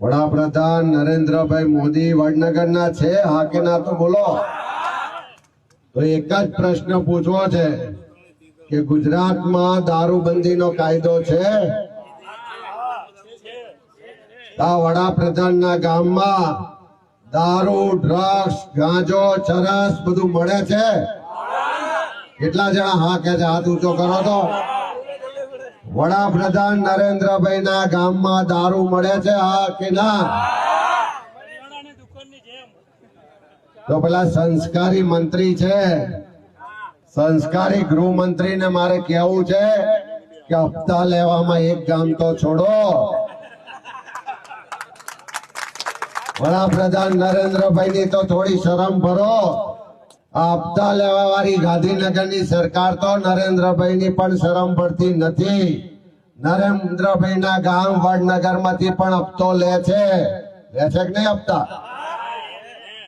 વડાપ્રધાન નરેન્દ્રભાઈ મોદી વડનગરના છે, હા કે ના? તો બોલો. તો એક જ પ્રશ્ન પૂછવો છે કે ગુજરાતમાં દારૂબંધીનો કાયદો છે? આ વડાપ્રધાનના ગામમાં દારૂ, ડ્રગ્સ, ગાંજો, ચરસ બધું મળે છે? કેટલા જણા હા કે છે? હાથ ઊંચો કરો તો. વડાપ્રધાન નરેન્દ્રભાઈ ના ગામમાં દારૂ મળે છે, હા કે ના? તો પેલા સંસ્કારી મંત્રી છે, સંસ્કારી ગૃહમંત્રીને મારે કહેવું છે કે હપ્તા લેવામાં એક ગામ તો છોડો. વડાપ્રધાન નરેન્દ્રભાઈ ની તો થોડી શરમ ભરો. આ હપ્તા લેવા વાળી ગાંધીનગરની સરકાર તો નરેન્દ્રભાઈ ની પણ શરમ ભરતી નથી. નરેન્દ્રભાઈ ના ગામ વડનગર માંથી પણ હપ્તો લે છે કે નહીં હપ્તા?